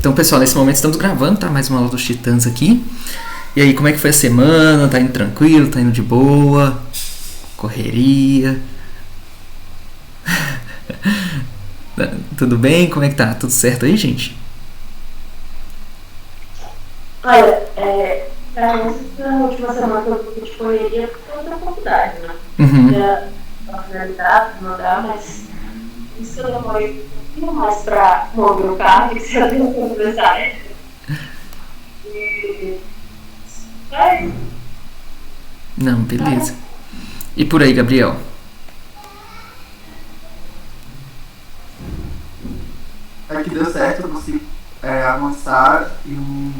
Então, pessoal, nesse momento estamos gravando, tá? Mais uma aula dos Titãs aqui. E aí, como é que foi a semana? Tá indo tranquilo? Tá indo de boa? Correria? Tudo bem? Como é que tá? Tudo certo aí, gente? Olha, essa última semana que eu fiz de correria por causa da faculdade, né? Pra finalizar, pra mandar, mas isso eu demorei um pouquinho mais pra mover o carro, que você já tem um pouco dessa área. E Não, beleza. E por aí, Gabriel? Aqui deu certo, eu consegui avançar em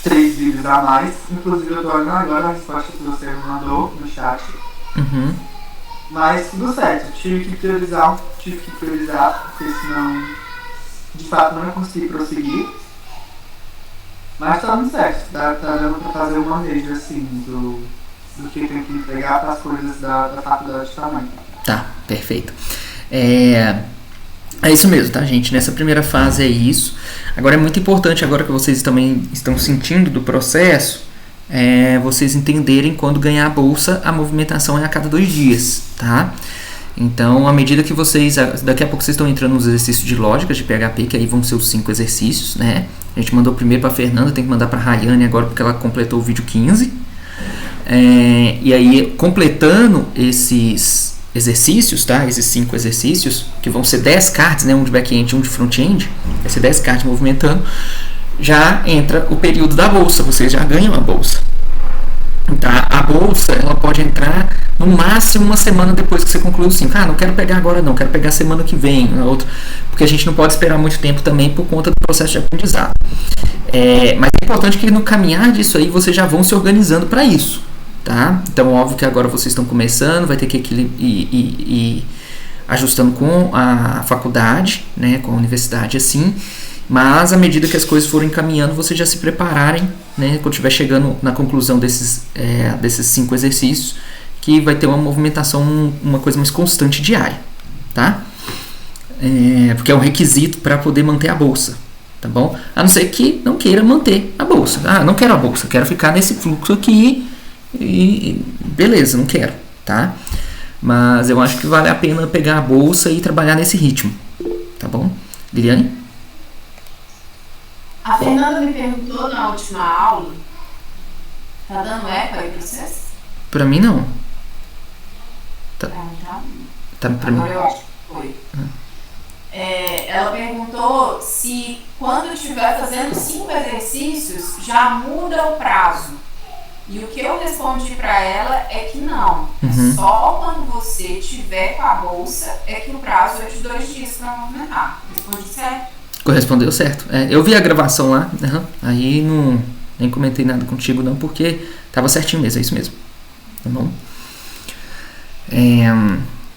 3 livros a mais. Inclusive eu tô olhando agora a resposta que você me mandou no chat. Mas tudo certo, tive que priorizar, porque senão de fato não ia conseguir prosseguir. Mas tá dando certo, tá dando pra fazer uma média assim do que tem que entregar para as coisas da faculdade também. Tá, perfeito. É isso mesmo, tá, gente? Nessa primeira fase é isso. Agora é muito importante, agora que vocês também estão sentindo do processo, vocês entenderem quando ganhar a bolsa, a movimentação é a cada 2 dias, tá? Então, à medida que vocês... Daqui a pouco vocês estão entrando nos exercícios de lógica de PHP, que aí vão ser os 5 exercícios, né? A gente mandou primeiro para a Fernanda, tem que mandar para a Rayane agora, porque ela completou o vídeo 15. E aí, completando esses exercícios, tá? Esses 5 exercícios, que vão ser 10 cards, né? Um de back-end e um de front-end, vai ser 10 cards movimentando, já entra o período da bolsa, vocês já ganham a bolsa. Tá? A bolsa, ela pode entrar no máximo uma semana depois que você concluiu o 5. Não quero pegar agora não, quero pegar semana que vem, na outra, porque a gente não pode esperar muito tempo também por conta do processo de aprendizado. Mas é importante que no caminhar disso aí vocês já vão se organizando para isso. Tá? Então, óbvio que agora vocês estão começando, vai ter que ir ajustando com a faculdade, né, com a universidade assim, mas à medida que as coisas forem caminhando, vocês já se prepararem, né, quando estiver chegando na conclusão desses 5 exercícios, que vai ter uma movimentação, uma coisa mais constante diária, tá? Porque é um requisito para poder manter a bolsa, tá bom? A não ser que não queira manter a bolsa. Não quero a bolsa, quero ficar nesse fluxo aqui e beleza, não quero, tá? Mas eu acho que vale a pena pegar a bolsa e trabalhar nesse ritmo, tá bom? Liliane? A Fernanda me perguntou na última aula, tá dando eco aí pra vocês? Pra mim não. Tá pra mim. Agora eu acho que foi. Ela perguntou se quando eu estiver fazendo 5 exercícios já muda o prazo. E o que eu respondi pra ela é que não. Só quando você tiver com a bolsa é que o prazo é de 2 dias pra movimentar. Respondi certo? Correspondeu certo. Eu vi a gravação lá, aí nem comentei nada contigo não, porque tava certinho mesmo, é isso mesmo. Tá bom?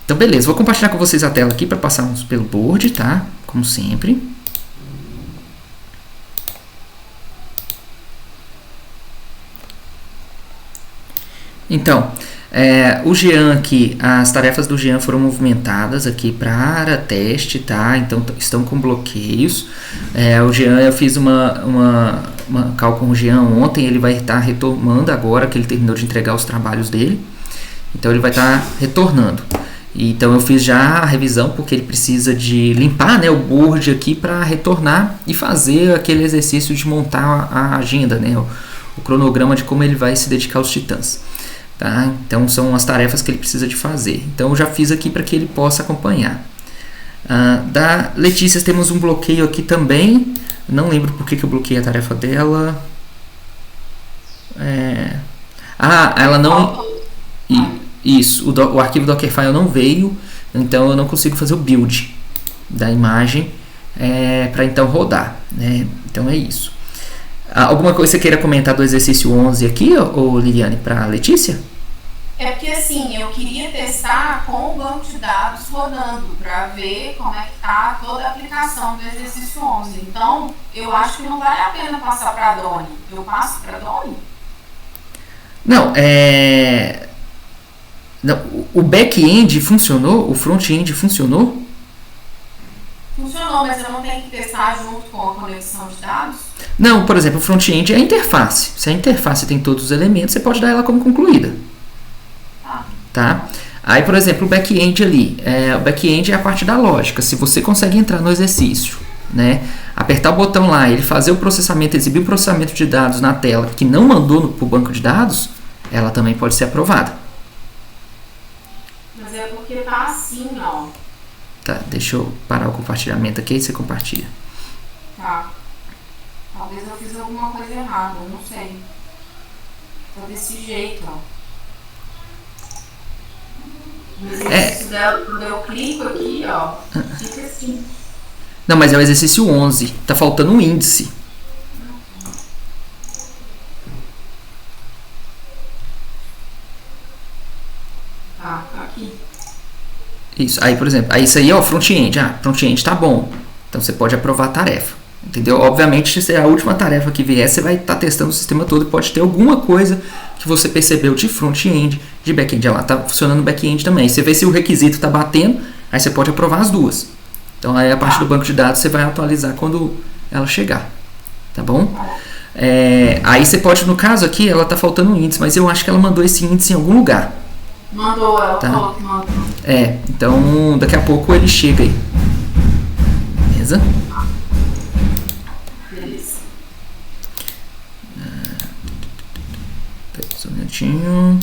Então beleza, vou compartilhar com vocês a tela aqui para passarmos pelo board, tá? Como sempre. Então, o Jean aqui, as tarefas do Jean foram movimentadas aqui para teste, tá? Então estão com bloqueios. O Jean, eu fiz uma call com o Jean ontem, ele vai estar retomando agora que ele terminou de entregar os trabalhos dele. Então ele vai estar retornando. Então eu fiz já a revisão porque ele precisa de limpar, né, o board aqui para retornar e fazer aquele exercício de montar a agenda, né, o cronograma de como ele vai se dedicar aos Titãs. Tá? Então são as tarefas que ele precisa de fazer. Então eu já fiz aqui para que ele possa acompanhar. Da Letícia temos um bloqueio aqui também. Não lembro por que eu bloqueei a tarefa dela. Ela não... Isso, o arquivo Dockerfile não veio. Então eu não consigo fazer o build da imagem para então rodar, né? Então é isso. Alguma coisa você queira comentar do exercício 11 aqui, ou Liliane, para Letícia? É porque assim, eu queria testar com o banco de dados rodando para ver como é que tá toda a aplicação do exercício 11. Então, eu acho que não vale a pena passar para a Doni. Eu passo para a Doni? Não, o back-end funcionou? O front-end funcionou? Funcionou, mas eu não tenho que testar junto com a conexão de dados? Não, por exemplo, o front-end é a interface. Se a interface tem todos os elementos, você pode dar ela como concluída. Tá? Aí, por exemplo, o back-end ali. O back-end é a parte da lógica. Se você consegue entrar no exercício, né, apertar o botão lá, ele fazer o processamento, exibir o processamento de dados na tela que não mandou para o banco de dados, ela também pode ser aprovada. Mas é porque tá assim, ó. Tá, deixa eu parar o compartilhamento aqui e você compartilha. Tá. Talvez eu fiz alguma coisa errada, eu não sei. Tá desse jeito, ó. O exercício dela, quando eu clico aqui, ó, fica assim. Não, mas é o exercício 11. Tá faltando um índice. Tá, aqui. Isso. Aí, por exemplo, aí isso aí é o front-end. Front-end tá bom. Então você pode aprovar a tarefa. Entendeu? Obviamente, se é a última tarefa que vier, você vai estar testando o sistema todo e pode ter alguma coisa que você percebeu de front-end, de back-end. Ela tá funcionando back-end também. Você vê se o requisito tá batendo, aí você pode aprovar as duas. Então aí a parte do banco de dados você vai atualizar quando ela chegar. Tá bom? Aí você pode, no caso aqui, ela tá faltando um índice, mas eu acho que ela mandou esse índice em algum lugar. Mandou, ela tá? falou que mandou. Então daqui a pouco ele chega aí. Beleza? Beleza. Só um minutinho.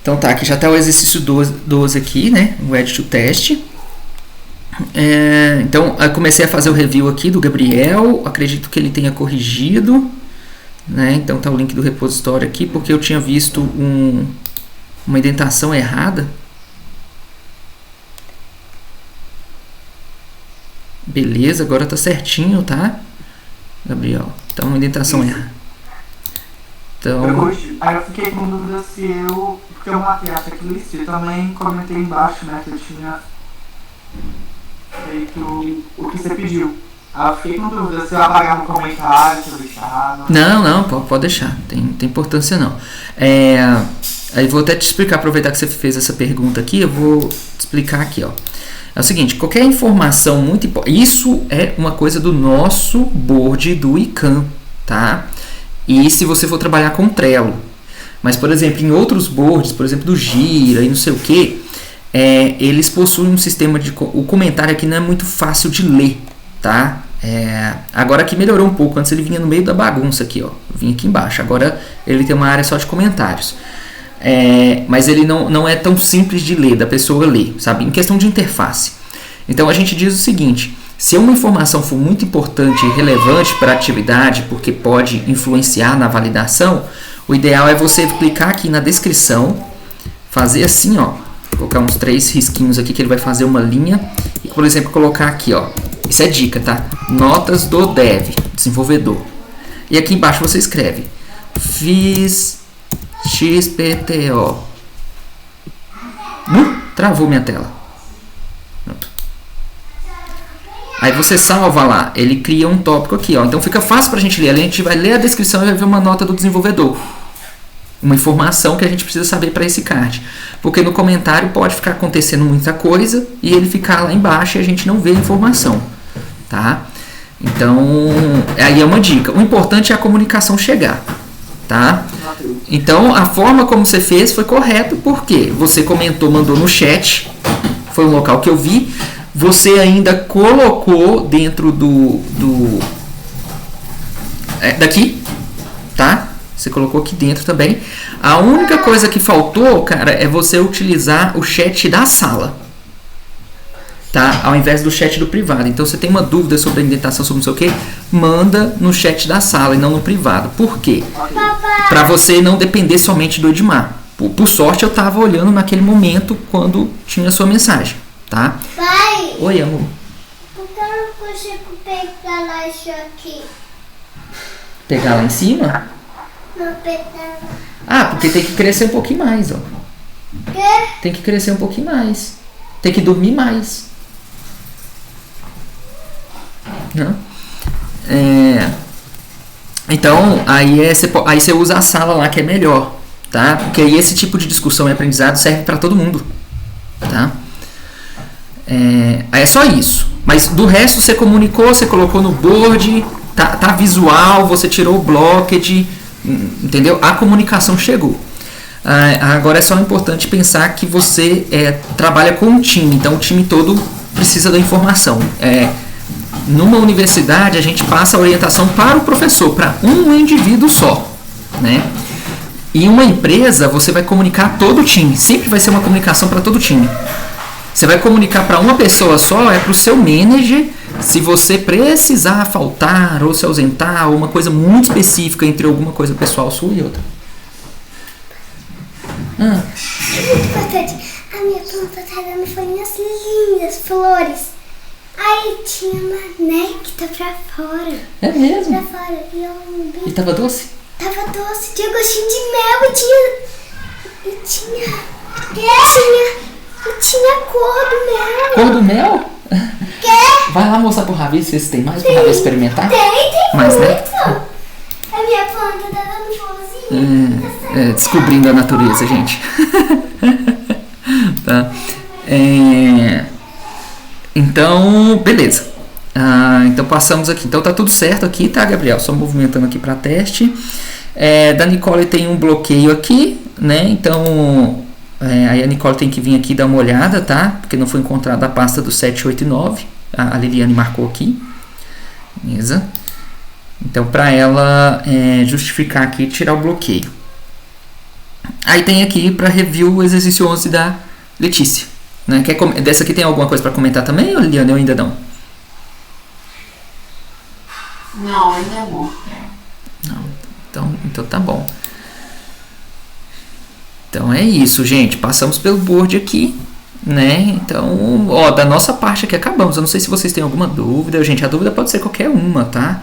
Então tá, aqui já está o exercício 12 aqui, né? O Edit to Test. Então, eu comecei a fazer o review aqui do Gabriel. Acredito que ele tenha corrigido, né? Então tá o link do repositório aqui, porque eu tinha visto uma indentação errada. Beleza, agora tá certinho, tá? Gabriel. Então, uma indentação errada. Então... Aí eu fiquei com dúvida se eu... Porque eu matei a checklist e também comentei embaixo, né, que eu tinha feito o que você pediu. Aí eu fiquei com dúvida se eu apagava o comentário, se eu deixava... Não, pode deixar. Tem importância não. Aí vou até te explicar, aproveitar que você fez essa pergunta aqui, eu vou te explicar aqui, ó. É o seguinte, qualquer informação muito importante... Isso é uma coisa do nosso board do ICANN, tá? E se você for trabalhar com Trello. Mas, por exemplo, em outros boards, por exemplo, do Gira e não sei o que, eles possuem um sistema de... O comentário aqui não é muito fácil de ler, tá? Agora aqui melhorou um pouco. Antes ele vinha no meio da bagunça aqui, ó. Eu vim aqui embaixo. Agora ele tem uma área só de comentários. Mas ele não é tão simples de ler, da pessoa ler, sabe? Em questão de interface. Então a gente diz o seguinte: se uma informação for muito importante e relevante para a atividade, porque pode influenciar na validação, o ideal é você clicar aqui na descrição, fazer assim, ó, colocar uns 3 risquinhos aqui que ele vai fazer uma linha e, por exemplo, colocar aqui, ó, isso é dica, tá? Notas do dev, desenvolvedor. E aqui embaixo você escreve fiz XPTO. Travou minha tela. Pronto. Aí você salva lá, ele cria um tópico aqui, ó. Então fica fácil pra gente ler. A gente vai ler a descrição e vai ver uma nota do desenvolvedor. Uma informação que a gente precisa saber para esse card. Porque no comentário pode ficar acontecendo muita coisa e ele ficar lá embaixo e a gente não vê a informação, tá? Então, aí é uma dica. O importante é a comunicação chegar, tá? Então, a forma como você fez foi correta, porque você comentou, mandou no chat, foi um local que eu vi. Você ainda colocou dentro daqui, tá? Você colocou aqui dentro também. A única coisa que faltou, cara, é você utilizar o chat da sala, tá? Ao invés do chat do privado. Então, você tem uma dúvida sobre a indentação, sobre não sei o que, manda no chat da sala e não no privado. Por quê? Para você não depender somente do Edmar. Por sorte, eu estava olhando naquele momento quando tinha a sua mensagem, tá? Pai! Oi, amor. Por que eu não consigo pegar lá isso aqui? Pegar lá em cima? Não pegar. Ah, porque tem que crescer um pouquinho mais, ó. Quê? Tem que crescer um pouquinho mais. Tem que dormir mais. Não? Então, aí você usa a sala lá que é melhor, tá? Porque aí esse tipo de discussão e aprendizado serve para todo mundo, tá? É só isso. Mas do resto você comunicou, você colocou no board, tá visual, você tirou o blocked, entendeu? A comunicação chegou. Agora é só importante pensar que você trabalha com um time, então o time todo precisa da informação. Numa universidade a gente passa a orientação para o professor, para um indivíduo só, né? Em uma empresa você vai comunicar a todo o time, sempre vai ser uma comunicação para todo o time. Você vai comunicar para uma pessoa só, para o seu manager, se você precisar faltar ou se ausentar, ou uma coisa muito específica entre alguma coisa pessoal sua e outra. É muito importante. A minha planta tá dando folhinhas lindas, flores. Aí tinha uma néctar pra fora. É mesmo? Pra fora. E tava doce? Tava doce, tinha gostinho de mel e tinha cor do mel. Cor do mel? Quer? Vai lá mostrar pro Ravi se tem mais pro Ravi experimentar. Tem mais, muito. Né? A minha planta tá dando florzinha. Descobrindo a natureza, gente. Tá? Então, beleza. Então passamos aqui. Então tá tudo certo aqui, tá, Gabriel? Só movimentando aqui para teste. Da Nicole tem um bloqueio aqui, né? Então aí a Nicole tem que vir aqui dar uma olhada, tá? Porque não foi encontrada a pasta do 7, 8 e 9. A Liliane marcou aqui. Beleza? Então para ela justificar aqui e tirar o bloqueio. Aí tem aqui para review o exercício 11 da Letícia, né? Dessa aqui tem alguma coisa para comentar também, ou Liliane, eu ainda não? Não, ainda não. Então tá bom. Então é isso, gente. Passamos pelo board aqui, né? Então, da nossa parte aqui acabamos. Eu não sei se vocês têm alguma dúvida. Gente, a dúvida pode ser qualquer uma, tá?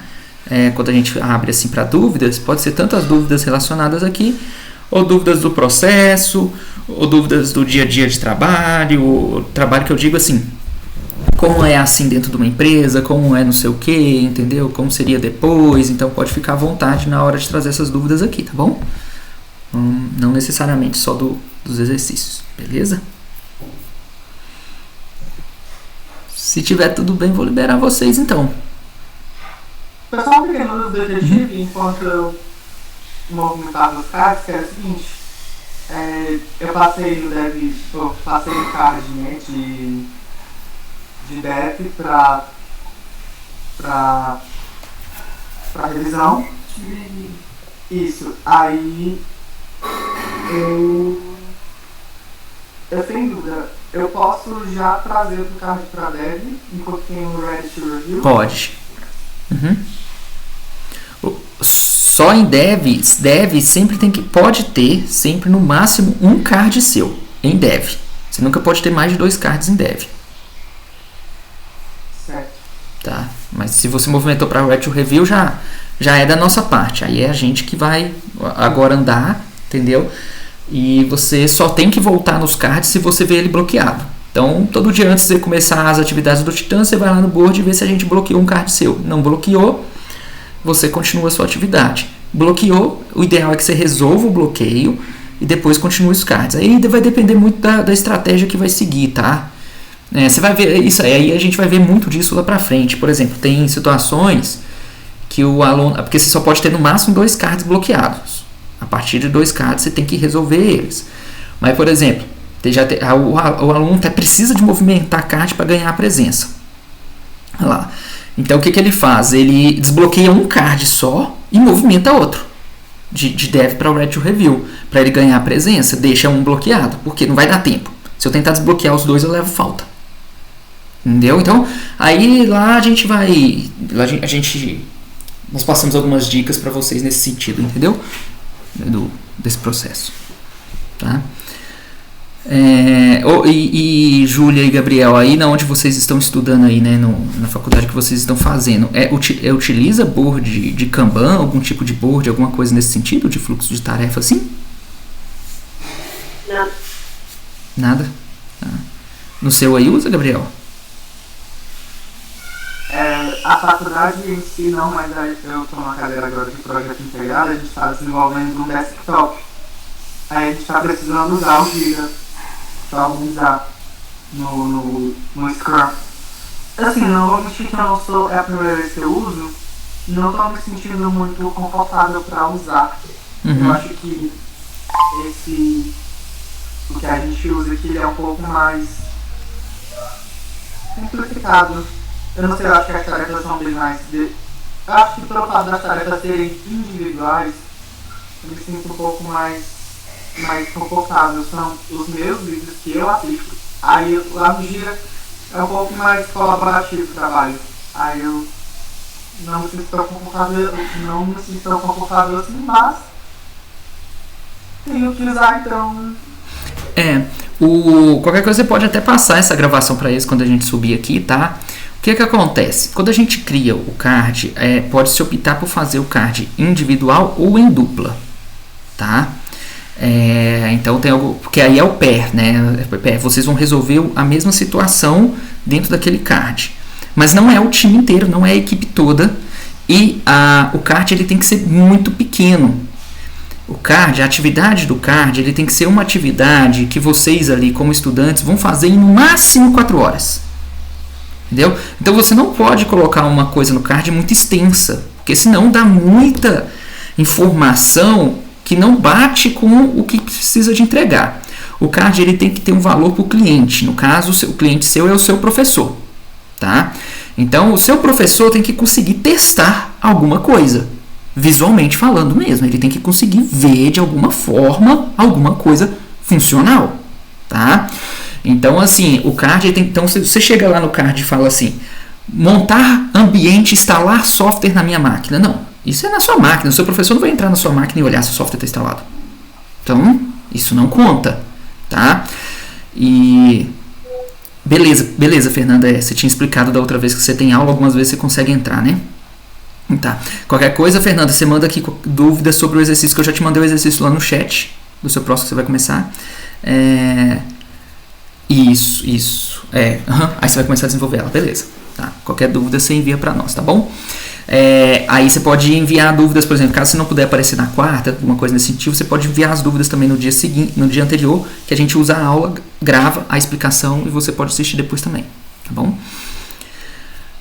Quando a gente abre assim para dúvidas, pode ser tanto as dúvidas relacionadas aqui, ou dúvidas do processo, ou dúvidas do dia a dia de trabalho, ou trabalho que eu digo assim, como é assim dentro de uma empresa, como é não sei o que, entendeu? Como seria depois, então pode ficar à vontade na hora de trazer essas dúvidas aqui, tá bom? Não necessariamente só dos exercícios, beleza? Se tiver tudo bem, vou liberar vocês então. Pessoal, pequeno detetive, enquanto eu movimentava os cards, que era o seguinte, eu passei no card, né, de dev pra revisão. Isso. Aí eu sem dúvida, eu posso já trazer o card pra dev enquanto tem o Ready to Review? Pode. Só em dev sempre pode ter sempre no máximo um card seu em dev. Você nunca pode ter mais de 2 cards em dev. Certo. Tá? Mas se você movimentou para Ready to Review, já é da nossa parte. Aí é a gente que vai agora andar, entendeu? E você só tem que voltar nos cards se você vê ele bloqueado. Então, todo dia antes de você começar as atividades do Titã, você vai lá no board e vê se a gente bloqueou um card seu. Não bloqueou, você continua a sua atividade. Bloqueou, o ideal é que você resolva o bloqueio e depois continue os cards. Aí vai depender muito da estratégia que vai seguir, tá? Você vai ver isso aí, a gente vai ver muito disso lá pra frente. Por exemplo, tem situações que o aluno... Porque você só pode ter no máximo 2 cards bloqueados. A partir de 2 cards você tem que resolver eles. Mas, por exemplo, o aluno até precisa de movimentar a card para ganhar a presença. Olha lá. Então o que ele faz? Ele desbloqueia um card só e movimenta outro. De dev para o Ready to Review. Para ele ganhar a presença, deixa um bloqueado. Porque não vai dar tempo. Se eu tentar desbloquear os 2, eu levo falta. Entendeu? Então, aí lá a gente vai... Nós passamos algumas dicas para vocês nesse sentido, entendeu? Desse processo. Tá? E Júlia e Gabriel, aí na onde vocês estão estudando aí, né, na faculdade que vocês estão fazendo, utiliza board de Kanban, algum tipo de board, alguma coisa nesse sentido, de fluxo de tarefa assim? Não. Nada? Tá. No seu aí usa, Gabriel? A faculdade em si não, mas eu estou numa cadeira agora de projeto integrado, a gente está desenvolvendo um desktop. Aí a gente está precisando usar o Gira para organizar. no Scrum. Assim, não vou mentir que é a primeira vez que eu uso, não estou me sentindo muito confortável para usar. Eu acho que o que a gente usa aqui é um pouco mais simplificado. Eu não sei, eu acho que as tarefas são bem mais... Eu acho que pelo fato das tarefas serem individuais, eu me sinto um pouco mais confortável. São os meus vídeos que eu assisto. Aí lá no Gira é um pouco mais colaborativo o trabalho. Aí eu não me sinto tão confortável assim, mas tenho que usar, então... Qualquer coisa você pode até passar essa gravação para eles quando a gente subir aqui, tá? O que acontece? Quando a gente cria o card, pode-se optar por fazer o card individual ou em dupla, tá? Então tem algo, porque aí é o pair, né? Vocês vão resolver a mesma situação dentro daquele card, mas não é o time inteiro, não é a equipe toda, e o card ele tem que ser muito pequeno. O card, a atividade do card, ele tem que ser uma atividade que vocês ali como estudantes vão fazer em no máximo 4 horas. Entendeu? Então você não pode colocar uma coisa no card muito extensa, porque senão dá muita informação que não bate com o que precisa de entregar. O card ele tem que ter um valor para o cliente. No caso, o cliente seu é o seu professor. Tá? Então o seu professor tem que conseguir testar alguma coisa. Visualmente falando mesmo, ele tem que conseguir ver de alguma forma alguma coisa funcional, tá? Então assim, o card então você chega lá no card e fala assim: montar ambiente, instalar software na minha máquina. Não, isso é na sua máquina, o seu professor não vai entrar na sua máquina e olhar se o software está instalado. Então, isso não conta, tá? E beleza, Fernanda, você tinha explicado da outra vez que você tem aula, algumas vezes você consegue entrar, né? Tá. Qualquer coisa, Fernanda, você manda aqui dúvidas sobre o exercício, que eu já te mandei o exercício lá no chat do seu próximo que você vai começar. Isso. Aí você vai começar a desenvolver ela, beleza. Tá. Qualquer dúvida você envia para nós, tá bom? Aí você pode enviar dúvidas, por exemplo, caso você não puder aparecer na quarta, alguma coisa nesse sentido, você pode enviar as dúvidas também no dia seguinte, no dia anterior, que a gente usa a aula, grava a explicação e você pode assistir depois também, tá bom?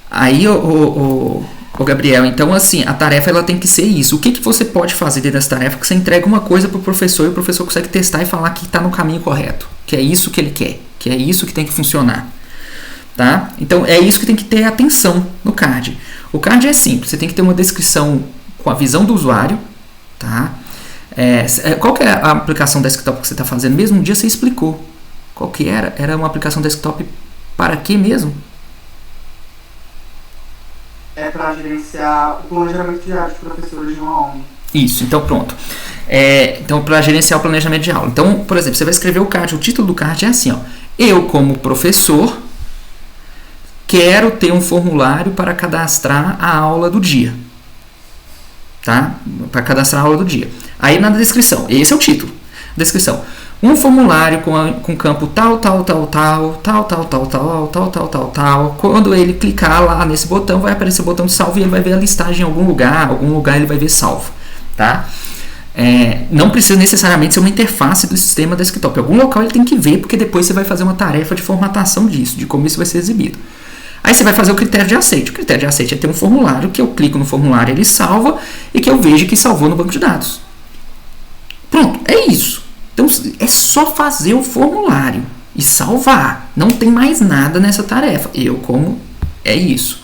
Aí Ô Gabriel, então assim, a tarefa ela tem que ser isso. O que você pode fazer dentro dessa tarefa? Que você entrega uma coisa para o professor e o professor consegue testar e falar que está no caminho correto, que é isso que ele quer, que é isso que tem que funcionar, tá? Então é isso que tem que ter atenção no card. O card é simples, você tem que ter uma descrição com a visão do usuário, tá? Qual que é a aplicação desktop que você está fazendo? Mesmo um dia você explicou. Qual que era? Era uma aplicação desktop para quê mesmo? É para gerenciar o planejamento diário de professores de uma ONG. Isso, então pronto. Então, para gerenciar o planejamento de aula. Então, por exemplo, você vai escrever o card, o título do card é assim, ó: eu, como professor, quero ter um formulário para cadastrar a aula do dia. Tá? Para cadastrar a aula do dia. Aí na descrição, esse é o título. Descrição: um formulário com campo tal. Quando ele clicar lá nesse botão, vai aparecer o botão de salvo e ele vai ver a listagem em algum lugar ele vai ver salvo, tá? Não precisa necessariamente ser uma interface do sistema desktop. Em algum local ele tem que ver, porque depois você vai fazer uma tarefa de formatação disso, de como isso vai ser exibido. Aí você vai fazer o critério de aceite. O critério de aceite é ter um formulário que eu clico no formulário, ele salva e que eu vejo que salvou no banco de dados. Pronto, é isso. Então é só fazer o formulário e salvar. Não tem mais nada nessa tarefa. É isso.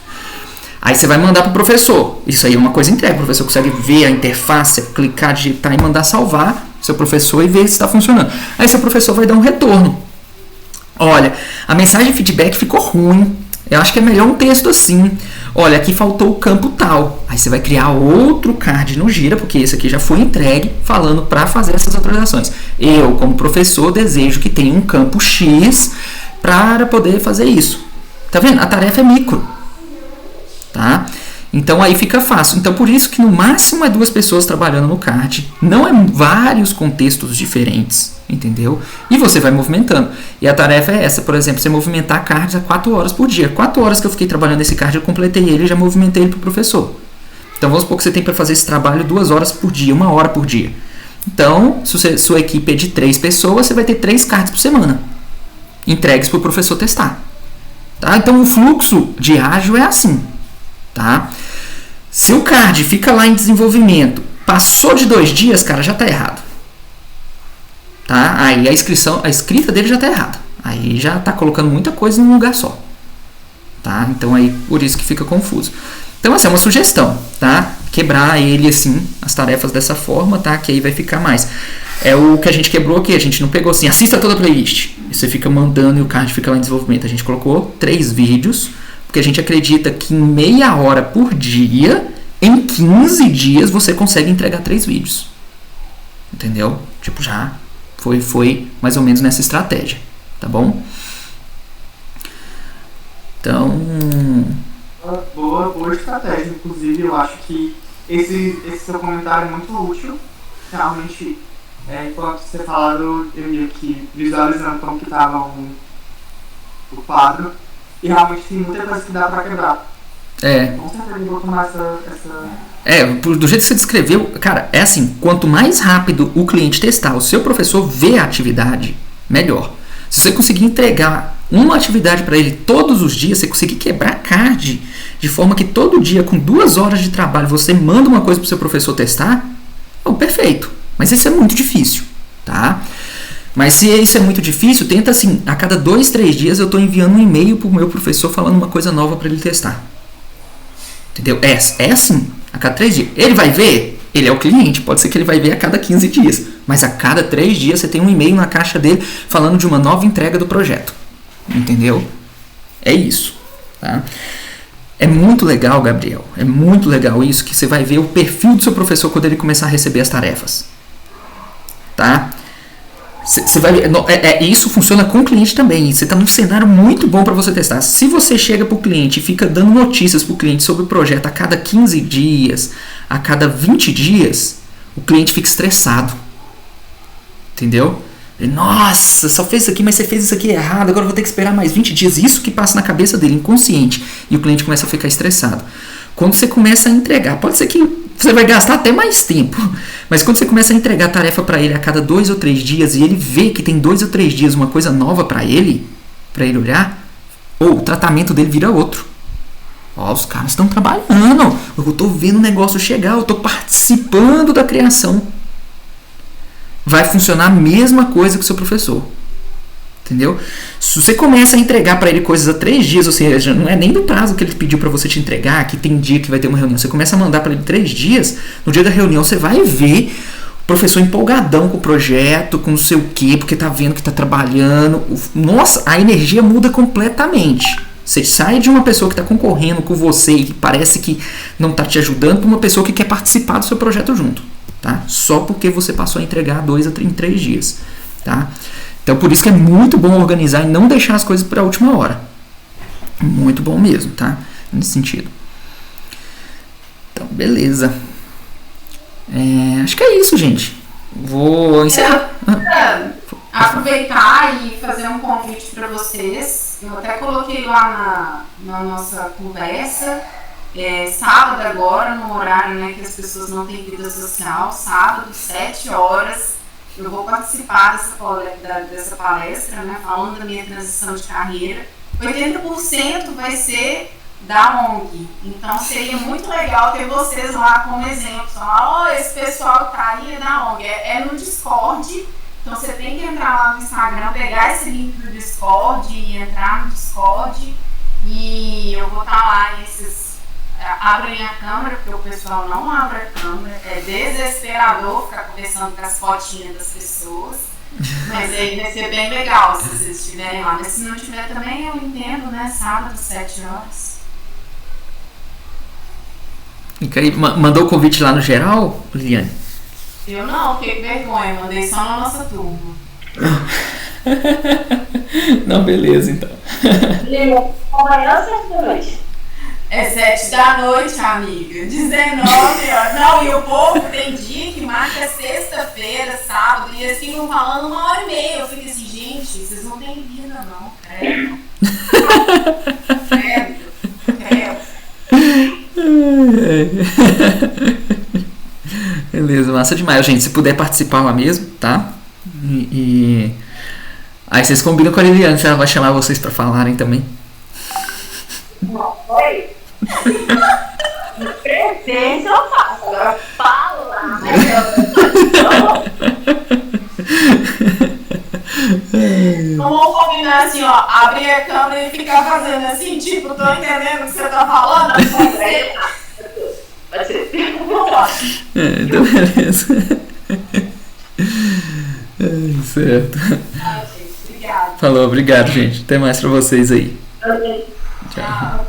Aí você vai mandar para o professor. Isso aí é uma coisa entregue. O professor consegue ver a interface, clicar, digitar e mandar salvar seu professor e ver se está funcionando. Aí seu professor vai dar um retorno. Olha, a mensagem de feedback ficou ruim. Eu acho que é melhor um texto assim. Olha, aqui faltou o campo tal. Aí você vai criar outro card no Gira, porque esse aqui já foi entregue, falando para fazer essas atualizações. Eu, como professor, desejo que tenha um campo X para poder fazer isso. Tá vendo? A tarefa é micro. Tá? Então aí fica fácil. Então por isso que no máximo é 2 pessoas trabalhando no card. Não é vários contextos diferentes. Entendeu? E você vai movimentando. E a tarefa é essa, por exemplo, você movimentar cards a 4 horas por dia. 4 horas que eu fiquei trabalhando nesse card, eu completei ele e já movimentei ele para o professor. Então vamos supor que você tem para fazer esse trabalho 2 horas por dia, 1 hora por dia. Então, se sua equipe é de 3 pessoas, você vai ter 3 cards por semana. entregues para o professor testar. Tá? Então o fluxo de ágil é assim. Tá? Se o card fica lá em desenvolvimento, passou de 2 dias, cara, já está errado. Tá? Aí a escrita dele já está errada. Aí já está colocando muita coisa num lugar só. Tá? Então aí por isso que fica confuso. Então essa é uma sugestão, tá? Quebrar ele assim, as tarefas dessa forma, tá? Que aí vai ficar mais. É o que a gente quebrou aqui, a gente não pegou assim, assista toda a playlist. E você fica mandando e o card fica lá em desenvolvimento. A gente colocou 3 vídeos, porque a gente acredita que em meia hora por dia, em 15 dias, você consegue entregar 3 vídeos. Entendeu? Tipo, já foi mais ou menos nessa estratégia, tá bom? Então... Boa estratégia, inclusive eu acho que esse seu comentário é muito útil. Realmente, enquanto você falava, eu ia aqui visualizando como que estava o quadro, e realmente tem muita coisa que dá para quebrar. Com certeza eu vou tomar essa... do jeito que você descreveu, cara, é assim, quanto mais rápido o cliente testar, o seu professor vê a atividade, melhor. Se você conseguir entregar uma atividade para ele todos os dias, você conseguir quebrar card de forma que todo dia, com 2 horas de trabalho, você manda uma coisa para o seu professor testar, perfeito. Mas isso é muito difícil, tá? Mas se isso é muito difícil, tenta assim, a cada 2, 3 dias eu estou enviando um e-mail para o meu professor falando uma coisa nova para ele testar. Entendeu? É assim, a cada 3 dias. Ele vai ver, ele é o cliente, pode ser que ele vai ver a cada 15 dias. Mas a cada 3 dias você tem um e-mail na caixa dele falando de uma nova entrega do projeto. Entendeu? É isso. Tá? É muito legal, Gabriel. É muito legal isso, que você vai ver o perfil do seu professor quando ele começar a receber as tarefas. Tá? Você vai ver, isso funciona com o cliente também. Você está num cenário muito bom para você testar. Se você chega para o cliente e fica dando notícias para o cliente sobre o projeto a cada 15 dias, a cada 20 dias, o cliente fica estressado. Entendeu? Nossa, só fez isso aqui, mas você fez isso aqui errado, agora eu vou ter que esperar mais 20 dias. Isso que passa na cabeça dele, inconsciente. E o cliente começa a ficar estressado. Quando você começa a entregar, pode ser que você vai gastar até mais tempo, mas quando você começa a entregar a tarefa para ele a cada 2 ou 3 dias e ele vê que tem 2 ou 3 dias uma coisa nova para ele olhar, o tratamento dele vira outro. Os caras estão trabalhando, eu estou vendo o negócio chegar, eu estou participando da criação. Vai funcionar a mesma coisa que o seu professor. Entendeu? Se você começa a entregar para ele coisas a 3 dias, ou seja, não é nem do prazo que ele pediu para você te entregar, que tem dia que vai ter uma reunião, você começa a mandar para ele 3 dias, no dia da reunião você vai ver o professor empolgadão com o projeto, com não sei o que, porque tá vendo que tá trabalhando. Nossa, a energia muda completamente. Você sai de uma pessoa que está concorrendo com você e que parece que não está te ajudando para uma pessoa que quer participar do seu projeto junto. Tá? Só porque você passou a entregar 2 a 3 dias. Tá? Então por isso que é muito bom organizar e não deixar as coisas para a última hora. Muito bom mesmo, tá? Nesse sentido. Então, beleza. Acho que é isso, gente. Vou encerrar. Aproveitar e fazer um convite para vocês. Eu até coloquei lá na nossa conversa. Sábado agora, no horário, né, que as pessoas não têm vida social, sábado, 7 horas, eu vou participar dessa palestra, né, falando da minha transição de carreira. 80% vai ser da ONG, então seria muito legal ter vocês lá como exemplo. Falar, esse pessoal que tá aí é da ONG, é no Discord, então você tem que entrar lá no Instagram, pegar esse link do Discord e entrar no Discord, e eu vou estar lá abrem a câmera, porque o pessoal não abre a câmera. É desesperador ficar conversando com as fotinhas das pessoas. Mas aí vai ser bem legal se vocês estiverem lá. Mas se não tiver também, eu entendo, né? Sábado, 7 horas. E aí, mandou o convite lá no geral, Liliane? Eu não, fiquei com vergonha. Mandei só na nossa turma. Não, beleza, então. Liliane, amanhã ou 7 da noite? É 7 da noite, amiga. 19 horas. Não, e o povo tem dia que marca sexta-feira, sábado, e eles ficam falando 1h30. Eu fico assim, gente, vocês não têm vida, não. Credo. Credo. Beleza, massa demais. Gente, se puder participar lá mesmo, tá? Aí vocês combinam com a Liliane se ela vai chamar vocês pra falarem também. Não, foi. Presença eu faço, agora falo lá, mas Não vamos combinar assim, ó, abrir a câmera e ficar fazendo assim, tipo, tô entendendo o que você tá falando? Pode ser. Então beleza. Certo. Ah, gente, obrigada. Falou, obrigado, gente. Até mais pra vocês aí. Ok. Tchau.